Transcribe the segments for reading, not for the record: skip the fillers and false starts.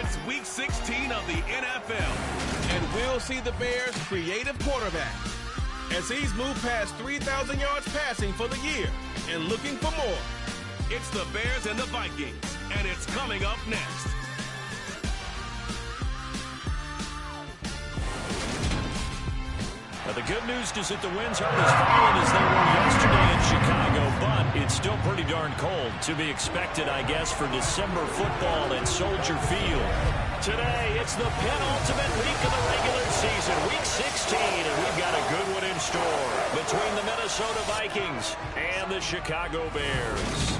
It's Week 16 of the NFL, and we'll see the Bears' creative quarterback as he's moved past 3,000 yards passing for the year and looking for more. It's the Bears and the Vikings, and it's coming up next. The good news is that the winds aren't as violent as they were yesterday in Chicago, but it's still pretty darn cold. To be expected, I guess, for December football at Soldier Field. Today, it's the penultimate week of the regular season, Week 16, and we've got a good one in store between the Minnesota Vikings and the Chicago Bears.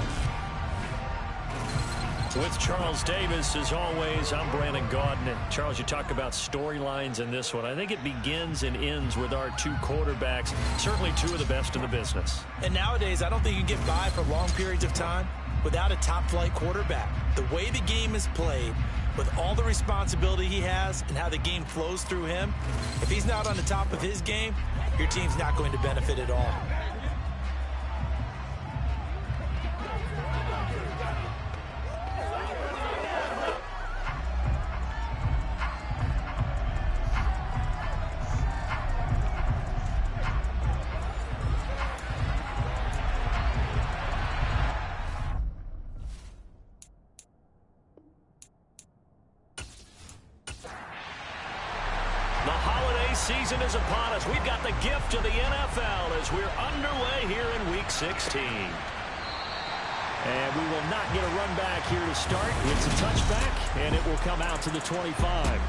With Charles Davis, as always, I'm Brandon Gaudin. And Charles, you talk about storylines in this one. I think it begins and ends with our two quarterbacks, certainly two of the best in the business. And nowadays, I don't think you can get by for long periods of time without a top-flight quarterback. The way the game is played, with all the responsibility he has and how the game flows through him, if he's not on the top of his game, your team's not going to benefit at all. Season is upon us. We've got the gift of the NFL as we're underway here in Week 16. And we will not get a run back here to start. It's a touchback, and it will come out to the 25.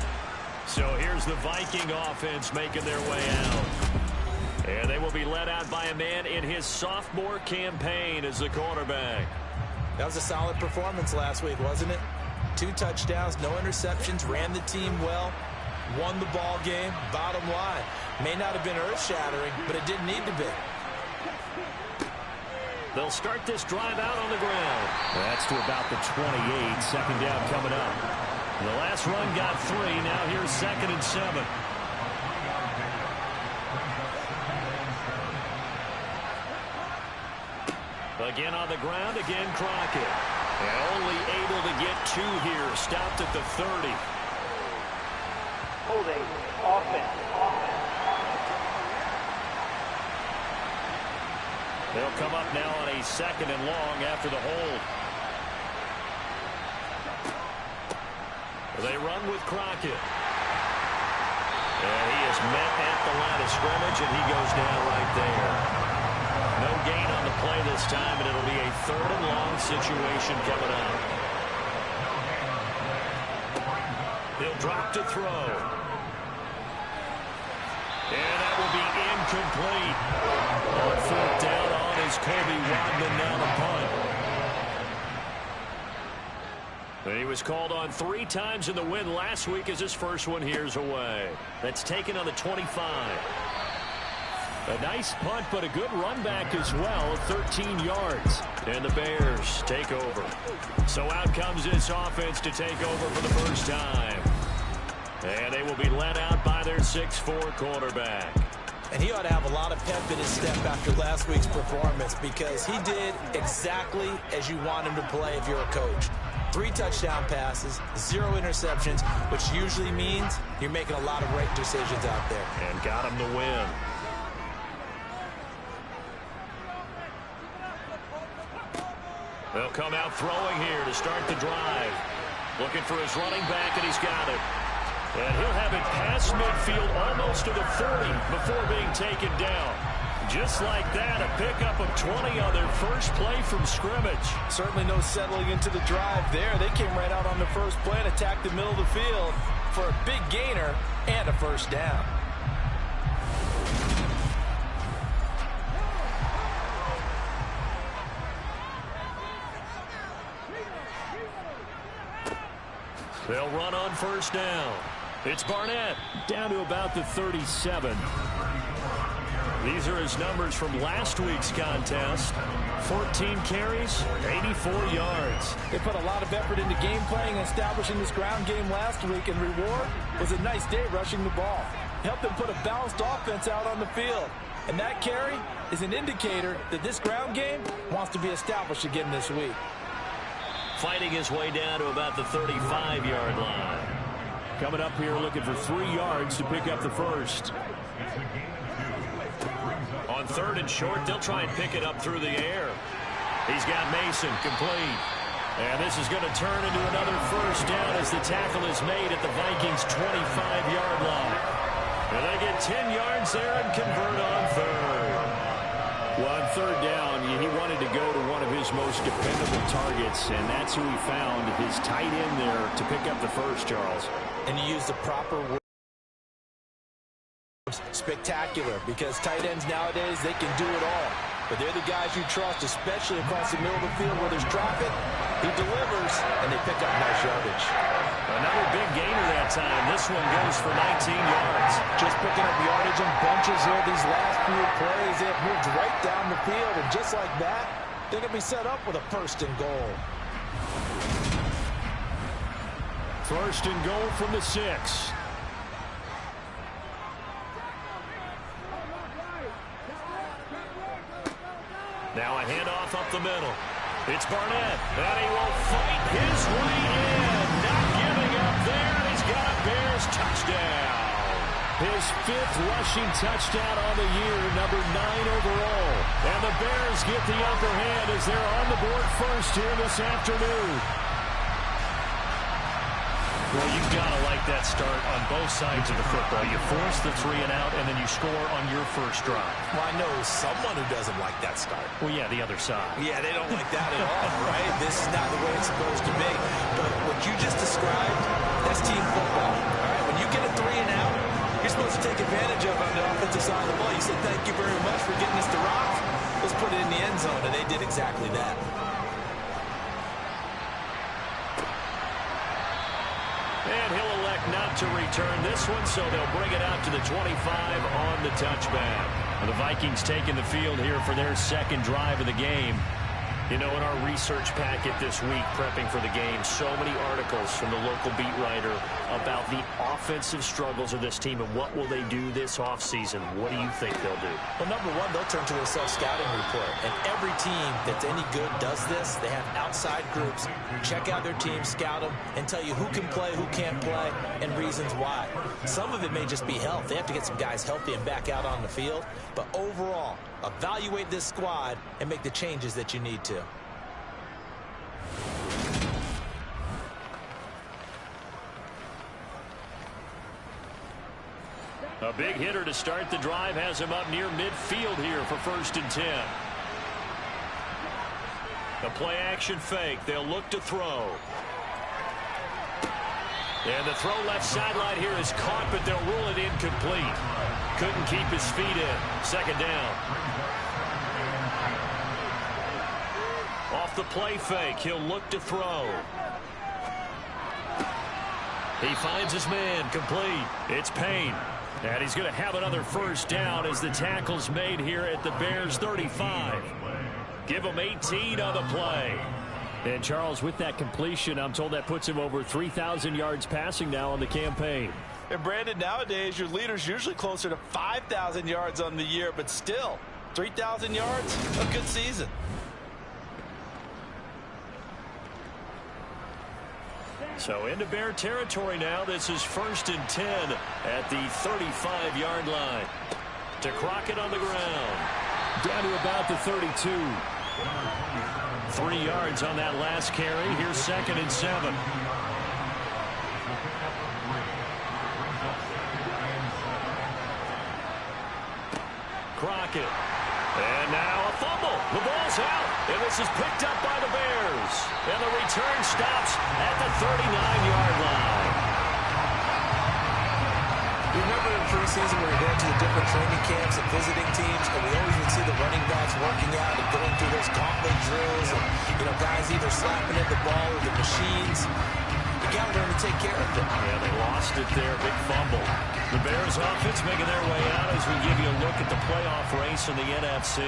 So here's the Viking offense making their way out. And they will be led out by a man in his sophomore campaign as the quarterback. That was a solid performance last week, wasn't it? 2 touchdowns, no interceptions, ran the team well. Won the ball game, bottom line. May not have been earth-shattering, but it didn't need to be. They'll start this drive out on the ground. That's to about the 28. Second down coming up. The last run got 3. Now here's 2nd and 7. Again on the ground, again Crockett. And only able to get 2 here. Stopped at the 30. Holding offense. They'll come up now on a 2nd and long after the hold. They run with Crockett. And he is met at the line of scrimmage, and he goes down right there. No gain on the play this time, and it'll be a 3rd and long situation coming up. He'll drop to throw. And that will be incomplete. On 4th down on is Kobe Wadman now the punt. He was called on 3 times in the win last week as his first one here's away. That's taken on the 25. A nice punt, but a good run back as well, 13 yards. And the Bears take over. So out comes this offense to take over for the first time. And they will be led out by their 6'4 quarterback. And he ought to have a lot of pep in his step after last week's performance because he did exactly as you want him to play if you're a coach. 3 touchdown passes, 0 interceptions, which usually means you're making a lot of right decisions out there. And got him the win. They'll come out throwing here to start the drive. Looking for his running back, and he's got it. And he'll have it past midfield almost to the 40 before being taken down. Just like that, a pickup of 20 on their first play from scrimmage. Certainly no settling into the drive there. They came right out on the first play and attacked the middle of the field for a big gainer and a first down. They'll run on first down. It's Barnett down to about the 37. These are his numbers from last week's contest. 14 carries, 84 yards. They put a lot of effort into game playing and establishing this ground game last week, and reward was a nice day rushing the ball. Helped them put a balanced offense out on the field. And that carry is an indicator that this ground game wants to be established again this week. fighting his way down to about the 35-yard line. Coming up here looking for 3 yards to pick up the first. On 3rd and short, they'll try and pick it up through the air. He's got Mason complete. And this is going to turn into another first down as the tackle is made at the Vikings' 25-yard line. And they get 10 yards there and convert on 3rd. Well, on 3rd down, he wanted to go to one of his most dependable targets, and that's who he found, his tight end there, to pick up the first, Charles. And he used the proper word. Spectacular, because tight ends nowadays, they can do it all. But they're the guys you trust, especially across the middle of the field where there's traffic. He delivers, and they pick up nice yardage. Another big gainer that time. This one goes for 19 yards. Just picking up yardage in bunches here these last few plays. They've moved right down the field, and just like that, they're going to be set up with a 1st and goal. 1st and goal from the 6. Now a handoff up the middle. It's Barnett, and he will fight his way in. Not giving up there, and he's got a Bears touchdown. His 5th rushing touchdown on the year, number 9 overall. And the Bears get the upper hand as they're on the board first here this afternoon. Well, you've got to like that start on both sides of the football. You force the 3 and out, and then you score on your first drive. Well, I know someone who doesn't like that start. Well, yeah, the other side. Yeah, they don't like that at all, right? This is not the way it's supposed to be. But what you just described, that's team football. All right, when you get a 3 and out, you're supposed to take advantage of on the offensive side of the ball. You said, thank you very much for getting us to rock. Let's put it in the end zone, and they did exactly that. And he'll elect not to return this one, so they'll bring it out to the 25 on the touchback. The Vikings taking the field here for their 2nd drive of the game. You know, in our research packet this week, prepping for the game, so many articles from the local beat writer about the offensive struggles of this team and what will they do this offseason. What do you think they'll do? Well, number one, they'll turn to their self-scouting report. And every team that's any good does this. They have outside groups. Check out their team, scout them, and tell you who can play, who can't play, and reasons why. Some of it may just be health. They have to get some guys healthy and back out on the field. But overall, evaluate this squad and make the changes that you need to. A big hitter to start the drive has him up near midfield here for 1st and 10. The play action fake. They'll look to throw. And the throw left sideline here is caught, but they'll rule it incomplete. Couldn't keep his feet in. 2nd down. Off the play fake, he'll look to throw. He finds his man, complete. It's Payne. And he's going to have another 1st down as the tackle's made here at the Bears 35. Give him 18 on the play. And Charles, with that completion, I'm told that puts him over 3,000 yards passing now on the campaign. And Brandon, nowadays your leader's usually closer to 5,000 yards on the year, but still 3,000 yards, a good season. So into Bear territory now. This is 1st and 10 at the 35-yard line. To Crockett on the ground. Down to about the 32. 3 yards on that last carry. Here's 2nd and 7. Crockett. And now a fumble. The ball's out. And this is picked up by the Bears. And the return stops at the 39-yard line. You remember in preseason when we were going to the different training camps and visiting teams, and we always would see the running backs working out and going through those gauntlet drills, and, you know, guys either slapping at the ball or the machines. You got to learn to take care of it. Yeah, they lost it there. Big fumble. The Bears offense making their way out as we give you a look at the playoff race in the NFC.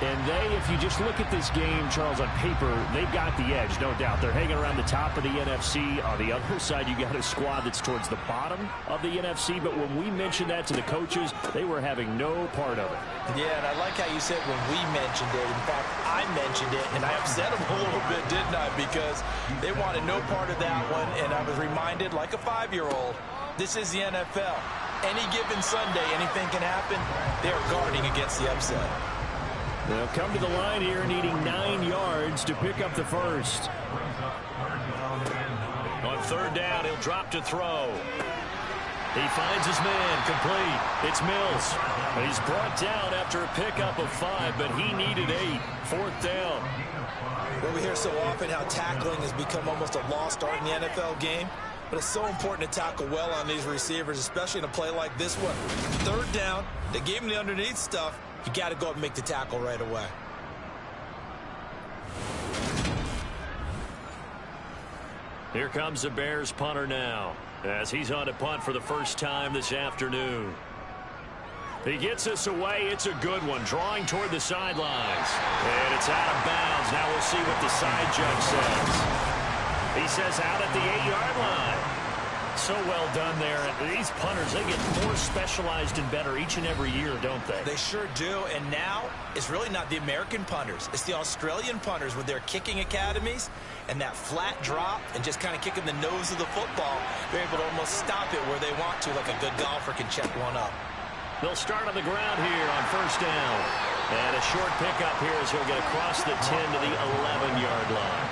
And if you just look at this game, Charles, on paper, they've got the edge, no doubt. They're hanging around the top of the NFC. On the other side, you got a squad that's towards the bottom of the NFC. But when we mentioned that to the coaches, they were having no part of it. Yeah, and I like how you said when we mentioned it. In fact, I mentioned it, and I upset them a little bit, didn't I? Because they wanted no part of that one, and I was reminded, like a 5-year-old, this is the NFL. Any given Sunday, anything can happen. They're guarding against the upset. They'll come to the line here needing 9 yards to pick up the first. On third down, he'll drop to throw. He finds his man, complete. It's Mills. He's brought down after a pickup of 5, but he needed 8. Fourth down. Well, we hear so often how tackling has become almost a lost art in the NFL game. But it's so important to tackle well on these receivers, especially in a play like this one. Third down, they gave him the underneath stuff. You got to go up and make the tackle right away. Here comes the Bears punter now, as he's on to punt for the first time this afternoon. He gets this away. It's a good one, drawing toward the sidelines. And it's out of bounds. Now we'll see what the side judge says. He says out at the 8-yard line. So well done there. These punters, they get more specialized and better each and every year, don't they? They sure do. And now it's really not the American punters. It's the Australian punters with their kicking academies and that flat drop and just kind of kicking the nose of the football. They're able to almost stop it where they want to, like a good golfer can check one up. They'll start on the ground here on first down. And a short pickup here as he'll get across the 10 to the 11-yard line.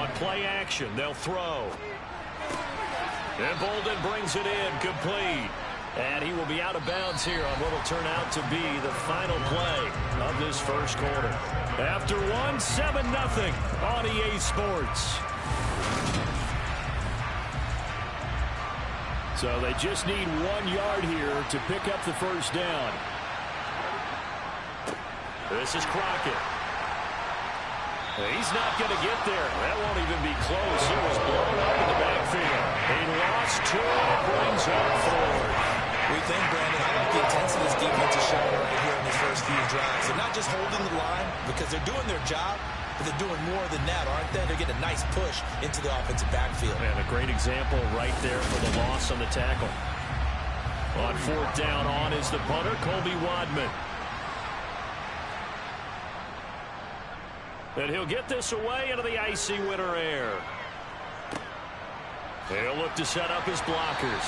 On play action, they'll throw. And Bolden brings it in, complete. And he will be out of bounds here on what will turn out to be the final play of this first quarter. After one, 7-0 on EA Sports. So they just need 1 yard here to pick up the first down. This is Crockett. He's not going to get there. That won't even be close. It was blown up in the backfield. He lost 2 and brings up 4. We think, Brandon, I like the intensity this defense is showing right here in these first few drives. They're not just holding the line because they're doing their job, but they're doing more than that, aren't they? They're getting a nice push into the offensive backfield. And a great example right there for the loss on the tackle. On fourth down, on is the punter, Colby Wadman. And he'll get this away into the icy winter air. He'll look to set up his blockers.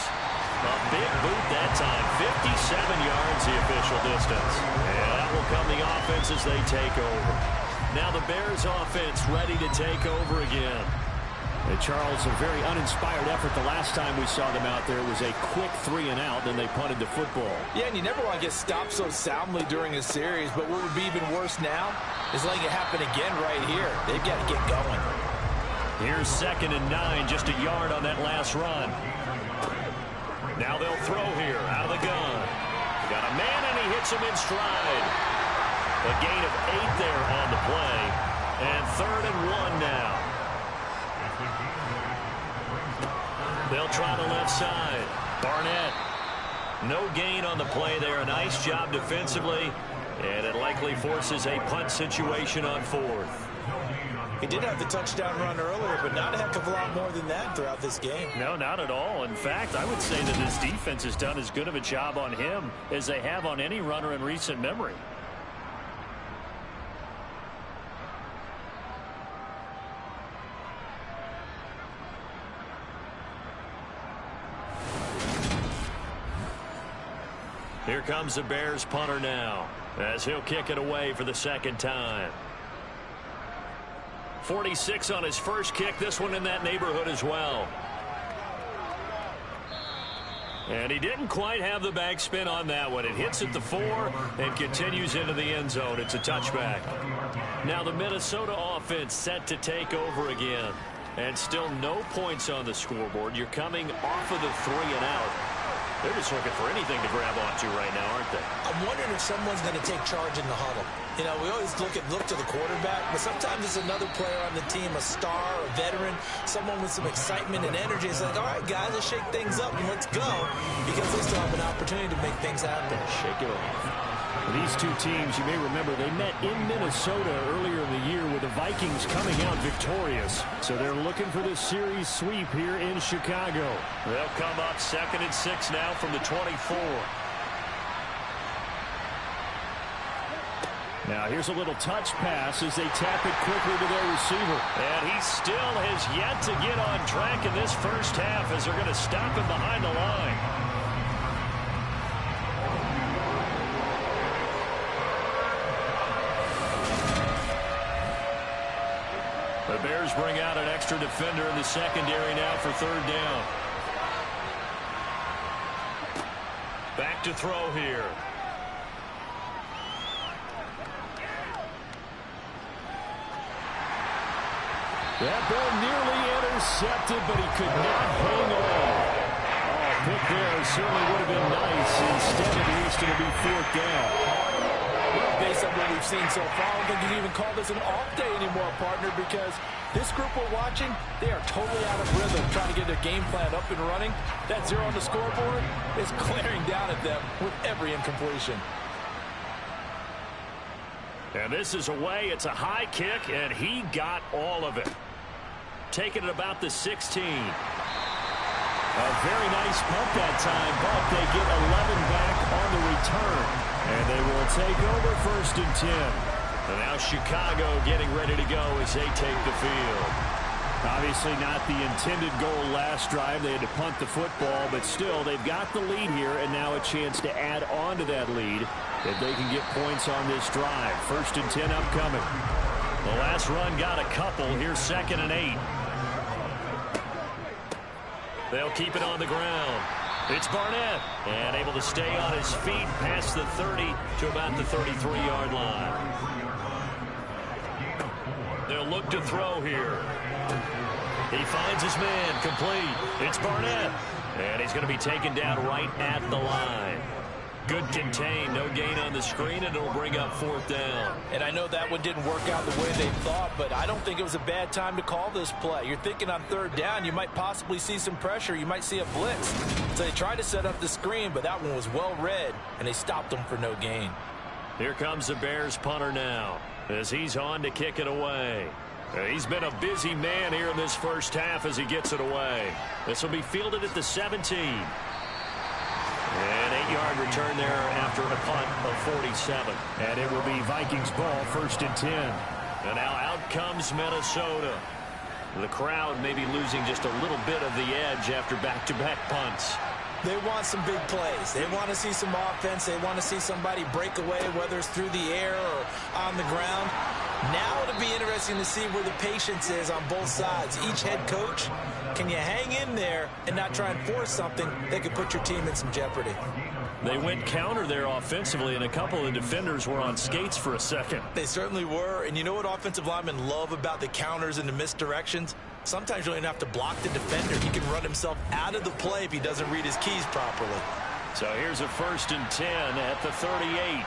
A big boot that time. 57 yards the official distance. And that will come the offense as they take over. Now the Bears offense ready to take over again. And Charles, a very uninspired effort the last time we saw them out there. It was a quick 3 and out, then they punted the football. Yeah, and you never want to get stopped so soundly during a series, but what would be even worse now is letting it happen again right here. They've got to get going. Here's 2nd and 9, just a yard on that last run. Now they'll throw here, out of the gun. Got a man, and he hits him in stride. A gain of 8 there on the play. And 3rd and 1 now. They'll try the left side. Barnett. No gain on the play there. A nice job defensively. And it likely forces a punt situation on 4th. He did have the touchdown run earlier, but not a heck of a lot more than that throughout this game. No, not at all. In fact, I would say that this defense has done as good of a job on him as they have on any runner in recent memory. Here comes the Bears punter now, as he'll kick it away for the 2nd time. 46 on his first kick, this one in that neighborhood as well. And he didn't quite have the backspin on that one. It hits at the 4 and continues into the end zone. It's a touchback. Now the Minnesota offense set to take over again. And still no points on the scoreboard. You're coming off of the 3 and out. They're just looking for anything to grab onto right now, aren't they? I'm wondering if someone's going to take charge in the huddle. You know, we always look to the quarterback, but sometimes it's another player on the team, a star, a veteran, someone with some excitement and energy. It's like, all right, guys, let's shake things up and let's go, because they still have an opportunity to make things happen. Shake it off. These two teams, you may remember, they met in Minnesota earlier in the year with the Vikings coming out victorious. So they're looking for this series sweep here in Chicago. They'll come up 2nd and 6 now from the 24. Now here's a little touch pass as they tap it quickly to their receiver. And he still has yet to get on track in this first half as they're going to stop him behind the line. The Bears bring out an extra defender in the secondary now for 3rd down. Back to throw here. That ball nearly intercepted, but he could not hang on. Oh, pick there certainly would have been nice. Instead, it is going to be 4th down. Well, based on what we've seen so far, I don't think you can even call this an off day anymore, partner, because this group we're watching, they are totally out of rhythm, trying to get their game plan up and running. That 0 on the scoreboard is glaring down at them with every incompletion. And this is away. It's a high kick, and he got all of it. Taking it about the 16. A very nice punt that time, but they get 11 back on the return. And they will take over 1st and 10. And now Chicago getting ready to go as they take the field. Obviously not the intended goal last drive. They had to punt the football, but still they've got the lead here, and now a chance to add on to that lead if they can get points on this drive. 1st and 10 upcoming. The last run got a couple. Here's 2nd and 8. They'll keep it on the ground. It's Barnett, and able to stay on his feet past the 30 to about the 33-yard line. They'll look to throw here. He finds his man, complete. It's Barnett, and he's going to be taken down right at the line. Good contain, no gain on the screen, and it'll bring up 4th down. And I know that one didn't work out the way they thought, but I don't think it was a bad time to call this play. You're thinking on 3rd down, you might possibly see some pressure. You might see a blitz. So they tried to set up the screen, but that one was well read, and they stopped them for no gain. Here comes the Bears punter now as he's on to kick it away. He's been a busy man here in this first half as he gets it away. This will be fielded at the 17. An 8-yard return there after a punt of 47. And it will be Vikings ball, 1st and 10. And now out comes Minnesota. The crowd may be losing just a little bit of the edge after back-to-back punts. They want some big plays. They want to see some offense. They want to see somebody break away, whether it's through the air or on the ground. Now it'll be interesting to see where the patience is on both sides. Each head coach, can you hang in there and not try and force something that could put your team in some jeopardy? They went counter there offensively, and a couple of the defenders were on skates for a second. They certainly were, and you know what offensive linemen love about the counters and the misdirections? Sometimes you don't even have to block the defender. He can run himself out of the play if he doesn't read his keys properly. So here's a 1st and 10 at the 38.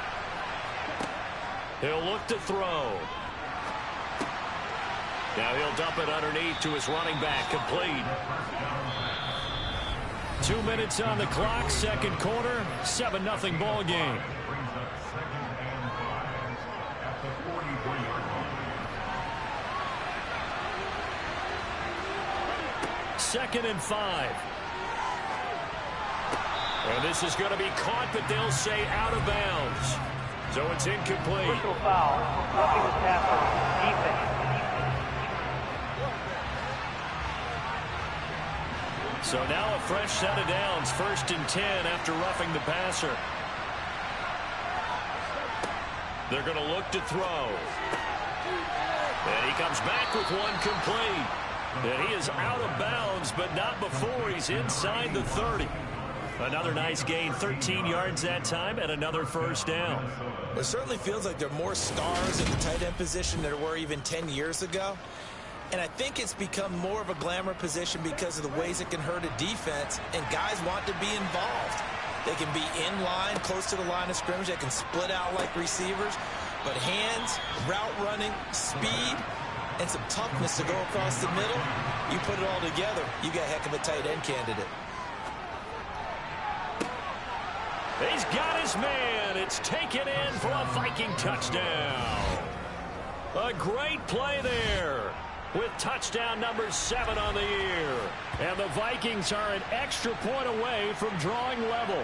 He'll look to throw. Now he'll dump it underneath to his running back, complete. 2 minutes on the clock, 2nd quarter, 7-0 ball game. Second and 5. And this is going to be caught, but they'll say out of bounds. So it's incomplete. Personal foul, roughing the passer, defense. So now a fresh set of downs, 1st and 10 after roughing the passer. They're going to look to throw. And he comes back with one complete. And he is out of bounds, but not before he's inside the 30. Another nice gain, 13 yards that time, and another 1st down. It certainly feels like there are more stars in the tight end position than there were even 10 years ago. And I think it's become more of a glamour position because of the ways it can hurt a defense, and guys want to be involved. They can be in line, close to the line of scrimmage. They can split out like receivers. But hands, route running, speed, and some toughness to go across the middle, you put it all together, you got a heck of a tight end candidate. He's got his man. It's taken in for a Viking touchdown. A great play there with touchdown number 7 on the year. And the Vikings are an extra point away from drawing level.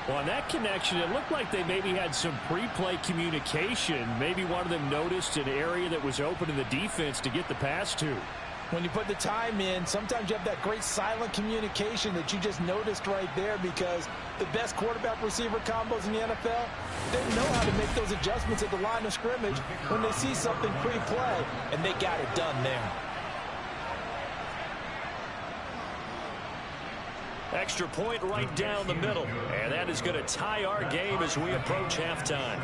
Well, on that connection, it looked like they maybe had some pre-play communication. Maybe one of them noticed an area that was open in the defense to get the pass to. When you put the time in, sometimes you have that great silent communication that you just noticed right there, because the best quarterback-receiver combos in the NFL, they know how to make those adjustments at the line of scrimmage when they see something pre-play, and they got it done there. Extra point right down the middle, and that is going to tie our game as we approach halftime.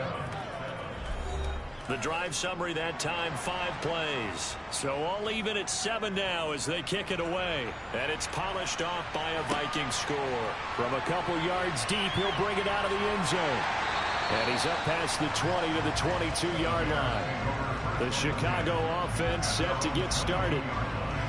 The drive summary that time, 5 plays. So all even at 7 now as they kick it away. And it's polished off by a Viking score. From a couple yards deep, he'll bring it out of the end zone. And he's up past the 20 to the 22-yard line. The Chicago offense set to get started.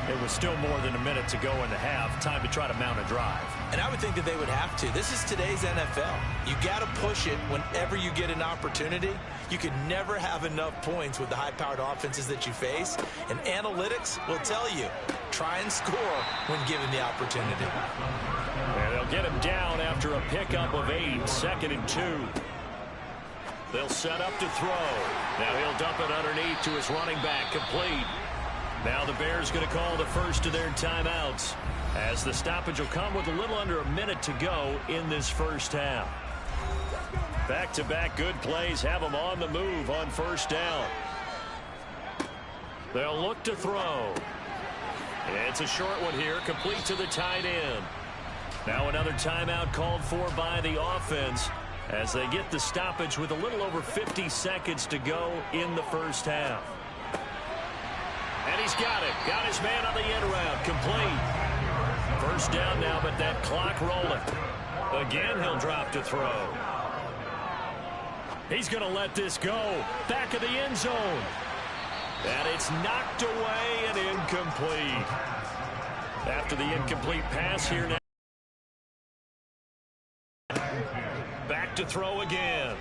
It was still more than a minute to go in the half. Time to try to mount a drive. And I would think that they would have to. This is today's NFL. You got to push it whenever you get an opportunity. You can never have enough points with the high-powered offenses that you face. And analytics will tell you, try and score when given the opportunity. And they'll get him down after a pickup of 8, 2nd and 2. They'll set up to throw. Now he'll dump it underneath to his running back, complete. Now the Bears going to call the first of their timeouts, as the stoppage will come with a little under a minute to go in this first half. Back-to-back good plays have them on the move on first down. They'll look to throw. It's a short one here, complete to the tight end. Now another timeout called for by the offense as they get the stoppage with a little over 50 seconds to go in the first half. And he's got it. Got his man on the end round. Complete. First down now, but that clock rolling. Again, he'll drop to throw. He's going to let this go. Back of the end zone. And it's knocked away and incomplete. After the incomplete pass here now. Back to throw again.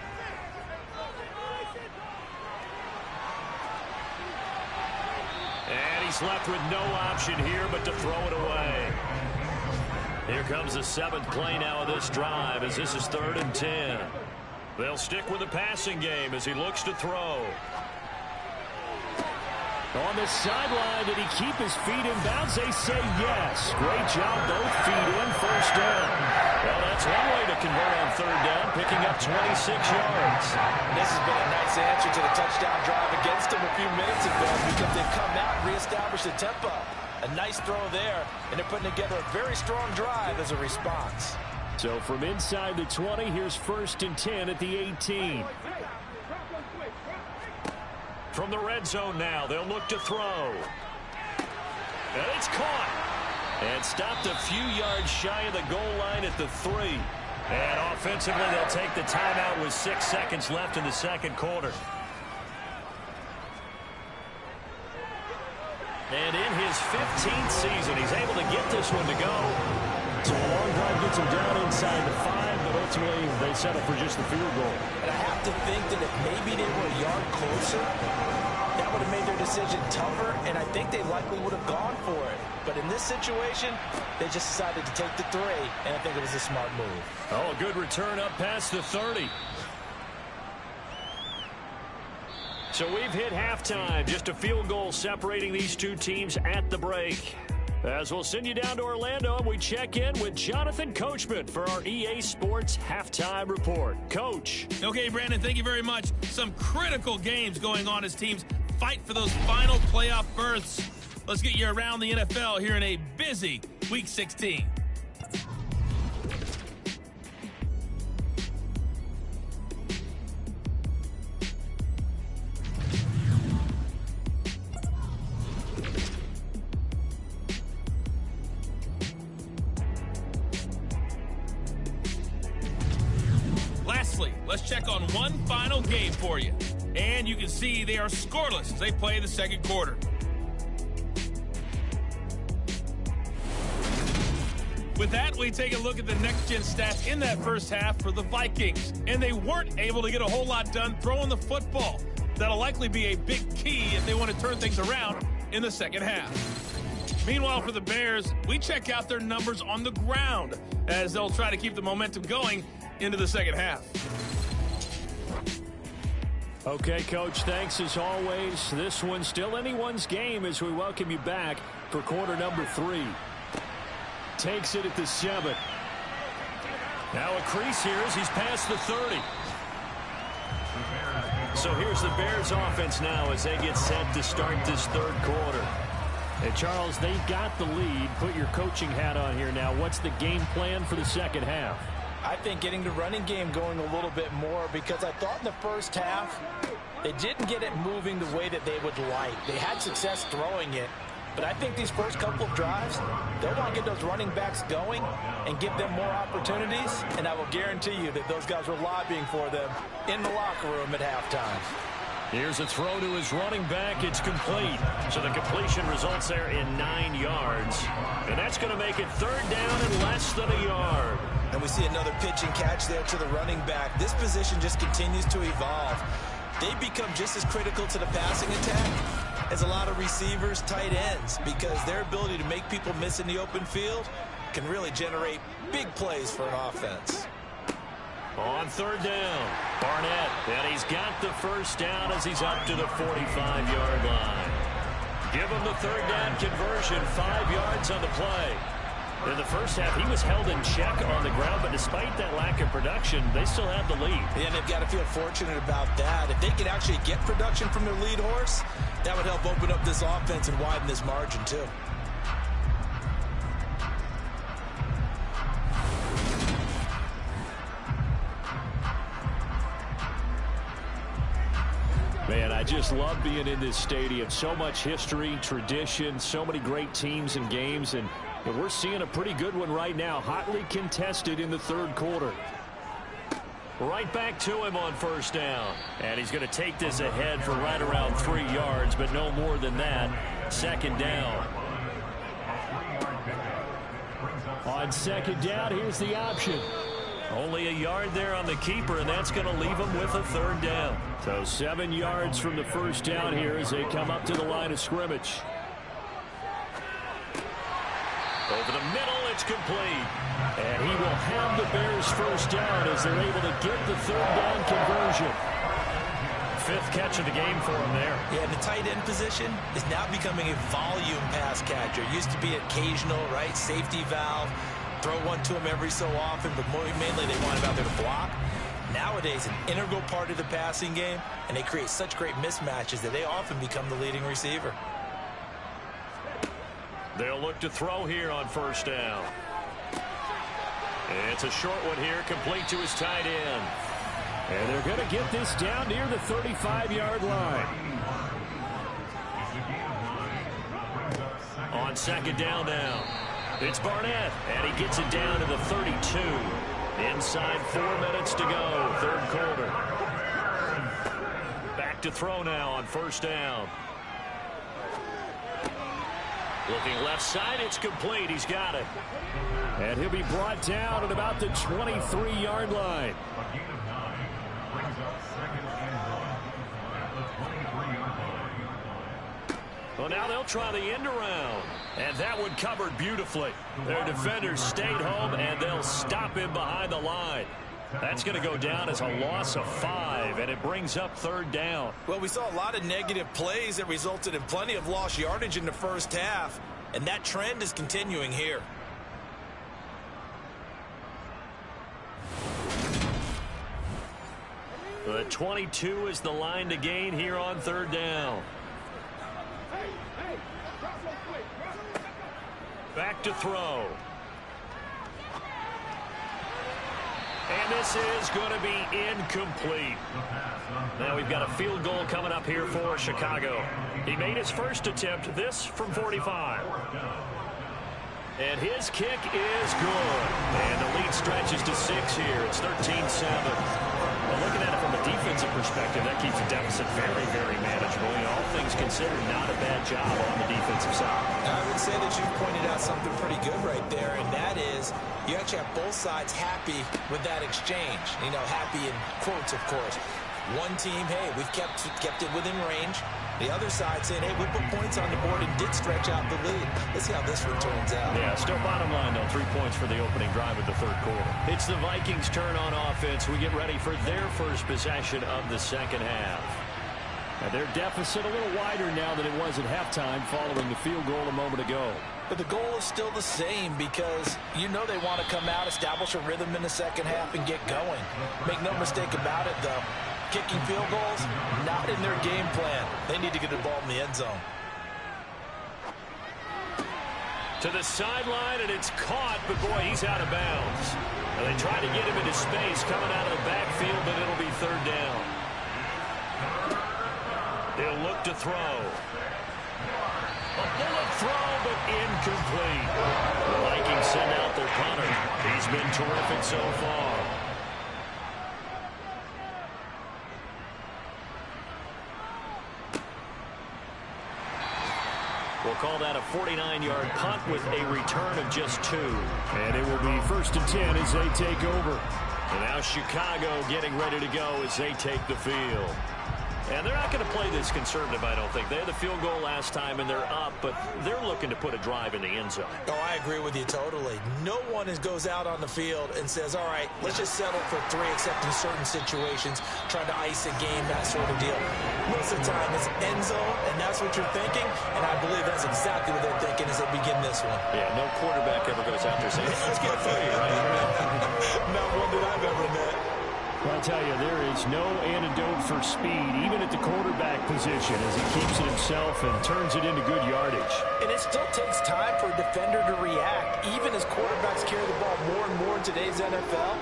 And he's left with no option here but to throw it away. Here comes the 7th play now of this drive as this is 3rd and 10. They'll stick with the passing game as he looks to throw. On the sideline, did he keep his feet in bounds? They say yes. Great job, both feet in, first down. Well, that's one way to convert on 3rd down, picking up 26 yards. This has been a nice answer to the touchdown drive against them a few minutes ago, because they've come out and reestablished the tempo. A nice throw there, and they're putting together a very strong drive as a response. So from inside the 20, here's 1st and 10 at the 18. From the red zone now, they'll look to throw. And it's caught. And stopped a few yards shy of the goal line at the 3. And offensively, they'll take the timeout with 6 seconds left in the second quarter. And in his 15th season, he's able to get this one to go. So a long drive gets him down inside the 5, but ultimately they settle for just the field goal. And I have to think that if maybe they were a yard closer, that would have made their decision tougher, and I think they likely would have gone for it. But in this situation, they just decided to take the 3, and I think it was a smart move. Oh, a good return up past the 30. So we've hit halftime. Just a field goal separating these two teams at the break. As we'll send you down to Orlando, and we check in with Jonathan Coachman for our EA Sports Halftime Report. Coach. Okay, Brandon, thank you very much. Some critical games going on as teams fight for those final playoff berths. Let's get you around the NFL here in a busy Week 16. Lastly, let's check on one final game for you. And you can see they are scoreless as they play the second quarter. With that, we take a look at the next-gen stats in that first half for the Vikings. And they weren't able to get a whole lot done throwing the football. That'll likely be a big key if they want to turn things around in the second half. Meanwhile, for the Bears, we check out their numbers on the ground as they'll try to keep the momentum going into the second half. Okay, Coach, thanks as always. This one's still anyone's game as we welcome you back for quarter number 3. Takes it at the 7. Now a crease here as he's past the 30. So here's the Bears offense now as they get set to start this third quarter. And Charles, they've got the lead. Put your coaching hat on here now. What's the game plan for the second half? I think getting the running game going a little bit more, because I thought in the first half they didn't get it moving the way that they would like. They had success throwing it. But I think these first couple of drives, they'll want to get those running backs going and give them more opportunities. And I will guarantee you that those guys were lobbying for them in the locker room at halftime. Here's a throw to his running back. It's complete. So the completion results there in 9 yards. And that's going to make it third down and less than a yard. And we see another pitch and catch there to the running back. This position just continues to evolve. They become just as critical to the passing attack as a lot of receivers, tight ends, because their ability to make people miss in the open field can really generate big plays for an offense. On third down, Barnett, and he's got the first down as he's up to the 45-yard line. Give him the third down conversion, 5 yards on the play. In the first half, he was held in check on the ground, but despite that lack of production, they still have the lead. And they've got to feel fortunate about that. If they can actually get production from their lead horse, that would help open up this offense and widen this margin, too. Man, I just love being in this stadium. So much history, tradition, so many great teams and games, and we're seeing a pretty good one right now, hotly contested in the third quarter. Right back to him on first down. And he's going to take this ahead for right around 3 yards, but no more than that. Second down. On second down, here's the option. Only a yard there on the keeper, and that's going to leave him with a third down. So 7 yards from the first down here as they come up to the line of scrimmage. Over the middle, it's complete. And he will have the Bears first down as they're able to get the third down conversion. 5th catch of the game for him there. Yeah, and the tight end position is now becoming a volume pass catcher. It used to be occasional, right? Safety valve. Throw one to him every so often, but mainly they want him out there to block. Nowadays, an integral part of the passing game, and they create such great mismatches that they often become the leading receiver. They'll look to throw here on first down. It's a short one here, complete to his tight end. And they're going to get this down near the 35-yard line. On second down now. It's Barnett, and he gets it down to the 32. Inside 4 minutes to go, third quarter. Back to throw now on first down. Looking left side, it's complete. He's got it. And he'll be brought down at about the 23-yard line. Well, now they'll try the end around. And that one covered beautifully. Their defenders stayed home, and they'll stop him behind the line. That's going to go down as a loss of 5, and it brings up third down. Well, we saw a lot of negative plays that resulted in plenty of lost yardage in the first half, and that trend is continuing here. The 22 is the line to gain here on third down. Back to throw. And this is going to be incomplete. Now we've got a field goal coming up here for Chicago. He made his first attempt, this from 45. And his kick is good. And the lead stretches to 6 here. It's 13-7. looking at it from a defensive perspective, that keeps the deficit very, very manageable. You know, all things considered, not a bad job on the defensive side. I would say that you've pointed out something pretty good right there, and that is you actually have both sides happy with that exchange. You know, happy in quotes, of course. One team, hey, we've kept it within range. The other side saying, hey, we put points on the board and did stretch out the lead. Let's see how this one turns out. Yeah, still bottom line, though, 3 points for the opening drive of the third quarter. It's the Vikings' turn on offense. We get ready for their first possession of the second half. Now, their deficit a little wider now than it was at halftime following the field goal a moment ago. But the goal is still the same because you know they want to come out, establish a rhythm in the second half, and get going. Make no mistake about it, though. Kicking field goals, not in their game plan. They need to get the ball in the end zone. To the sideline, and it's caught, but boy, he's out of bounds. And they try to get him into space coming out of the backfield, but it'll be third down. They'll look to throw. A bullet throw, but incomplete. The Vikings send out their punter. He's been terrific so far. We'll call that a 49-yard punt with a return of just 2. And it will be 1st and 10 as they take over. And now Chicago getting ready to go as they take the field. And they're not going to play this conservative, I don't think. They had the field goal last time, and they're up, but they're looking to put a drive in the end zone. Oh, I agree with you totally. No one goes out on the field and says, all right, let's just settle for 3, except in certain situations, trying to ice a game, that sort of deal. Most of the time, it's end zone, and that's what you're thinking, and I believe that's exactly what they're thinking as they begin this one. Yeah, no quarterback ever goes out there saying, hey, let's get a 30, right? Not one that I've ever met. Well, I'll tell you, there is no antidote for speed, even at the quarterback position, as he keeps it himself and turns it into good yardage. And it still takes time for a defender to react. Even as quarterbacks carry the ball more and more in today's NFL,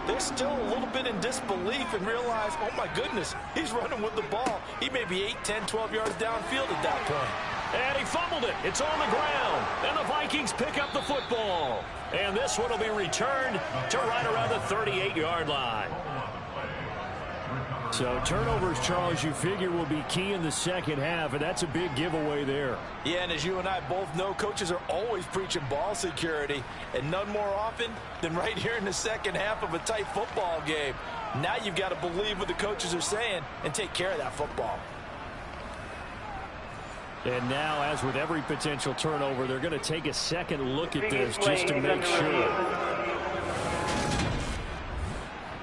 they're still a little bit in disbelief and realize, oh, my goodness, he's running with the ball. He may be 8, 10, 12 yards downfield at that point. And he fumbled it. It's on the ground. And the Vikings pick up the football. And this one will be returned to right around the 38-yard line. So turnovers, Charles, you figure will be key in the second half, and that's a big giveaway there. Yeah, and as you and I both know, coaches are always preaching ball security, and none more often than right here in the second half of a tight football game. Now you've got to believe what the coaches are saying and take care of that football. And now, as with every potential turnover, they're going to take a second look at this just to make sure.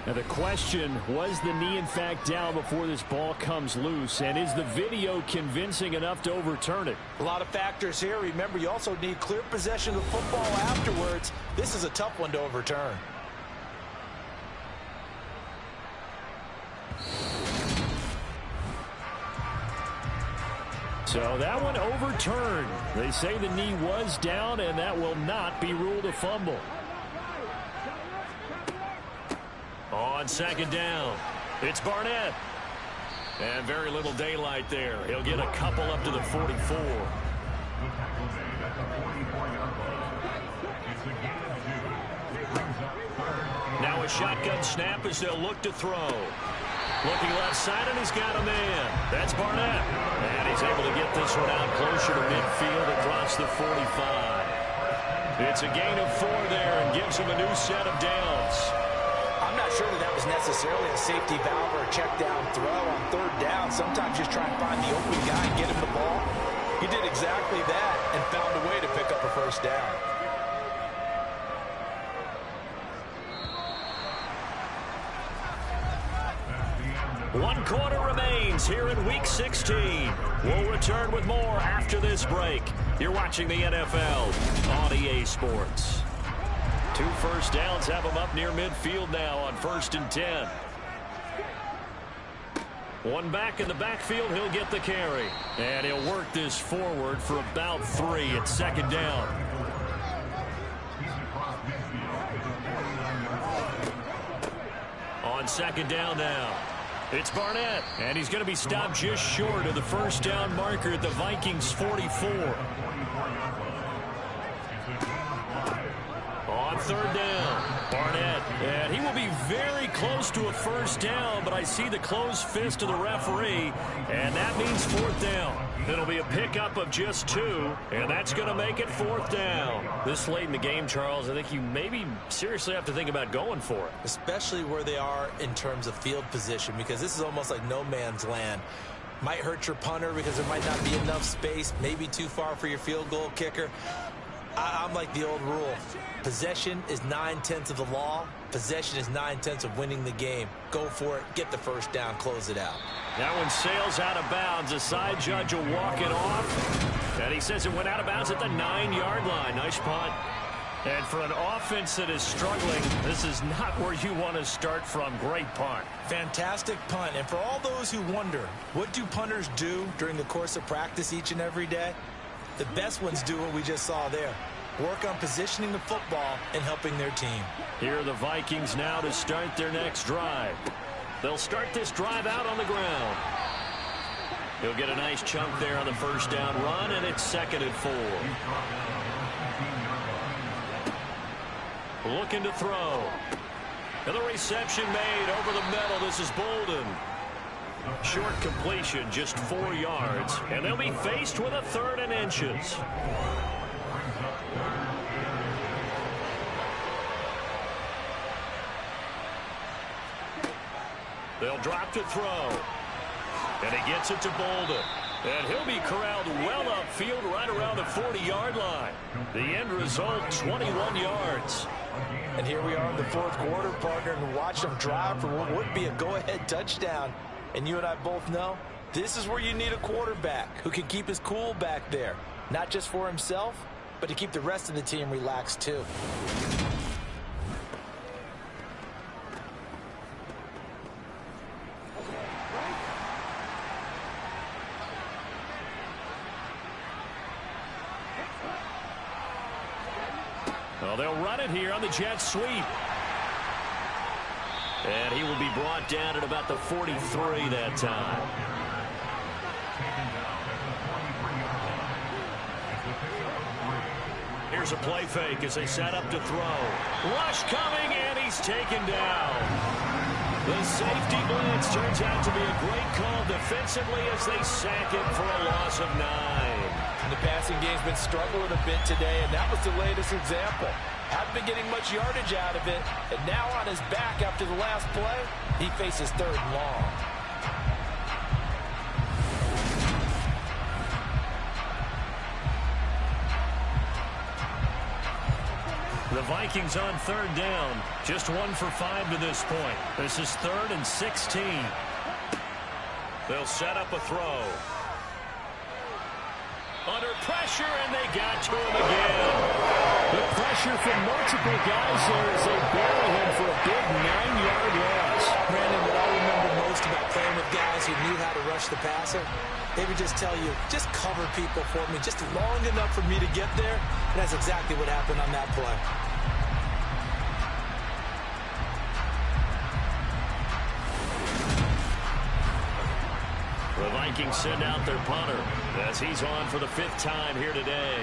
Now the question, was the knee in fact down before this ball comes loose? And is the video convincing enough to overturn it? A lot of factors here. Remember, you also need clear possession of the football afterwards. This is a tough one to overturn. So that one overturned. They say the knee was down, and that will not be ruled a fumble. On second down, it's Barnett. And very little daylight there. He'll get a couple up to the 44. Now a shotgun snap as they'll look to throw. Looking left side, and he's got a man. That's Barnett. And he's able to get this one out closer to midfield across the 45. It's a gain of 4 there and gives him a new set of downs. I'm not sure that was necessarily a safety valve or a check down throw on third down. Sometimes just try and find the open guy and get him the ball. He did exactly that and found a way to pick up a first down. One quarter remains here in Week 16. We'll return with more after this break. You're watching the NFL on EA Sports. 2 first downs have them up near midfield now on 1st and 10. One back in the backfield, he'll get the carry. And he'll work this forward for about 3 at second down. On second down now, it's Barnett. And he's going to be stopped just short of the first down marker at the Vikings 44. On third down. Barnett, and he will be very close to a first down, but I see the closed fist of the referee, and that means fourth down. It'll be a pickup of just 2, and that's going to make it fourth down. This late in the game, Charles, I think you maybe seriously have to think about going for it. Especially where they are in terms of field position, because this is almost like no man's land. Might hurt your punter because there might not be enough space, maybe too far for your field goal kicker. I'm like the old rule. Possession is 9/10 of the law. Possession is 9/10 of winning the game. Go for it. Get the first down. Close it out. That one sails out of bounds. The side judge will walk it off. And he says it went out of bounds at the 9-yard line. Nice punt. And for an offense that is struggling, this is not where you want to start from. Great punt. Fantastic punt. And for all those who wonder, what do punters do during the course of practice each and every day? The best ones do what we just saw there. Work on positioning the football and helping their team. Here are the Vikings now to start their next drive. They'll start this drive out on the ground. He'll get a nice chunk there on the first down run, and it's 2nd and 4. Looking to throw. And the reception made over the middle. This is Bolden. Short completion, just 4 yards. And they'll be faced with a 3rd and inches. They'll drop to throw. And he gets it to Bolden. And he'll be corralled well upfield right around the 40-yard line. The end result, 21 yards. And here we are in the 4th quarter, partner, and watch them drive for what would be a go-ahead touchdown. And you and I both know this is where you need a quarterback who can keep his cool back there. Not just for himself, but to keep the rest of the team relaxed too. Well, they'll run it here on the jet sweep. And he will be brought down at about the 43 that time. Here's a play fake as they set up to throw. Rush coming, and he's taken down. The safety blitz turns out to be a great call defensively as they sack it for a loss of 9. And the passing game's been struggling a bit today, and that was the latest example. Hadn't been getting much yardage out of it, and now on his back after the last play, he faces 3rd and long. The Vikings on 3rd down, just 1 for 5 to this point. This is 3rd and 16. They'll set up a throw. Under pressure, and they got to him again. The pressure from multiple guys here as they bury him for a big 9-yard loss. Brandon, what I remember most about playing with guys who knew how to rush the passer, they would just tell you, just cover people for me just long enough for me to get there. And that's exactly what happened on that play. The Vikings send out their punter as he's on for the 5th time here today.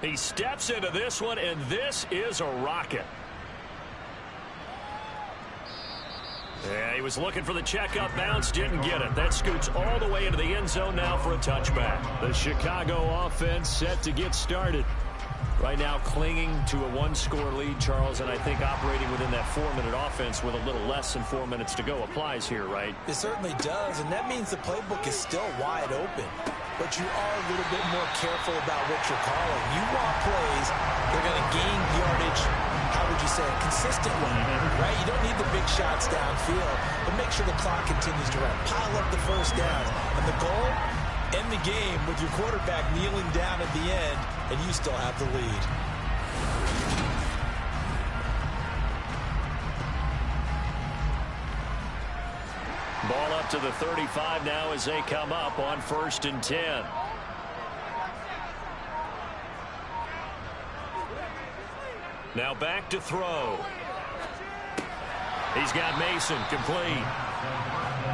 He steps into this one, and this is a rocket. Yeah, he was looking for the checkup bounce, didn't get it. That scoots all the way into the end zone now for a touchback. The Chicago offense set to get started. Right now clinging to a 1-score lead, Charles, and I think operating within that 4-minute offense with a little less than 4 minutes to go applies here, right? It certainly does, and that means the playbook is still wide open. But you are a little bit more careful about what you're calling. You want plays that are going to gain yardage, how would you say, a consistent way, right? You don't need the big shots downfield, but make sure the clock continues to run. Pile up the first downs. And the goal, end the game with your quarterback kneeling down at the end, and you still have the lead. Ball up to the 35 now as they come up on 1st and 10. Now back to throw. He's got Mason complete.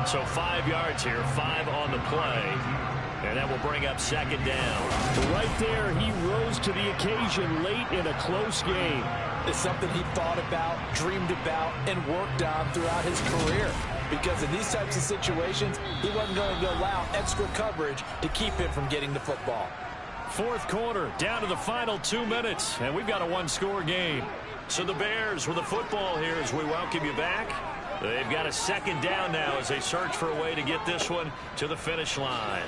So 5 yards here, 5 on the play. And that will bring up second down. Right there, he rose to the occasion late in a close game. It's something he thought about, dreamed about, and worked on throughout his career. Because in these types of situations, he wasn't going to allow extra coverage to keep him from getting the football. Fourth quarter, down to the final 2 minutes, and we've got a one-score game. So the Bears with the football here as we welcome you back. They've got a second down now as they search for a way to get this one to the finish line.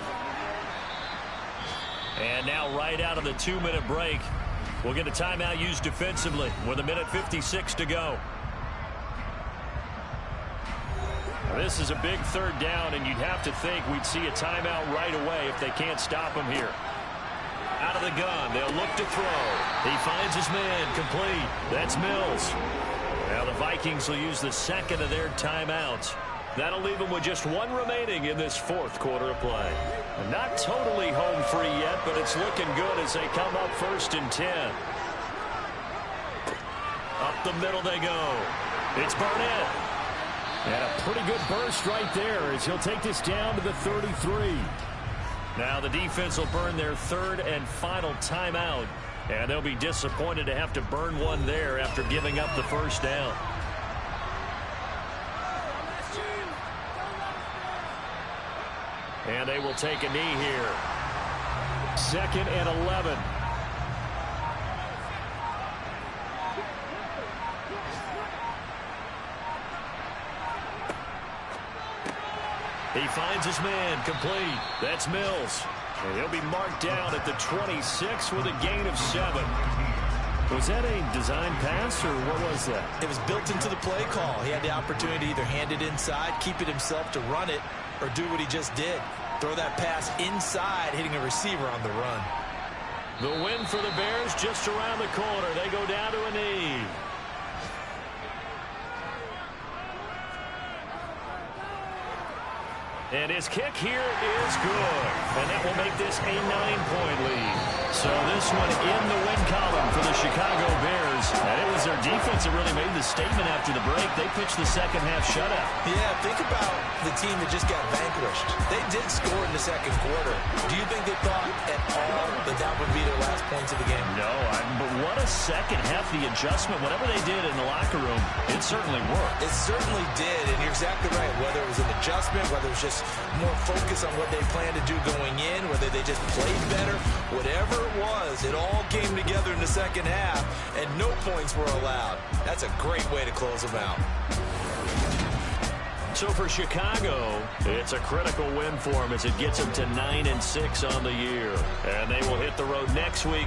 And now right out of the 2-minute break, we'll get a timeout used defensively with 1:56 to go. Now this is a big third down, and you'd have to think we'd see a timeout right away if they can't stop him here. Out of the gun, they'll look to throw. He finds his man, complete. That's Mills. Now the Vikings will use the second of their timeouts. That'll leave them with just one remaining in this fourth quarter of play. Not totally home free yet, but it's looking good as they come up 1st and 10. Up the middle they go. It's Barnett. And a pretty good burst right there as he'll take this down to the 33. Now the defense will burn their third and final timeout. And they'll be disappointed to have to burn one there after giving up the first down. And they will take a knee here. 2nd and 11. He finds his man, complete. That's Mills. And he'll be marked down at the 26 with a gain of 7. Was that a design pass, or what was that? It was built into the play call. He had the opportunity to either hand it inside, keep it himself to run it, or do what he just did. Throw that pass inside, hitting a receiver on the run. The win for the Bears just around the corner. They go down to a knee. And his kick here is good. And that will make this a 9-point lead. So this one in the win column for the Chicago Bears. And it was their defense that really made the statement after the break. They pitched the second half shutout. Yeah, think about the team that just got vanquished. They did score in the second quarter. Do you think they thought at all that that would be their last points of the game? No, but what a second half. The adjustment, whatever they did in the locker room, it certainly worked. It certainly did, and you're exactly right. Whether it was an adjustment, whether it was just more focus on what they planned to do going in, whether they just played better, whatever it was, it all came together in the second half, and no points were allowed. That's a great way to close them out. So for Chicago, it's a critical win for them as it gets them to 9-6 on the year. And they will hit the road next week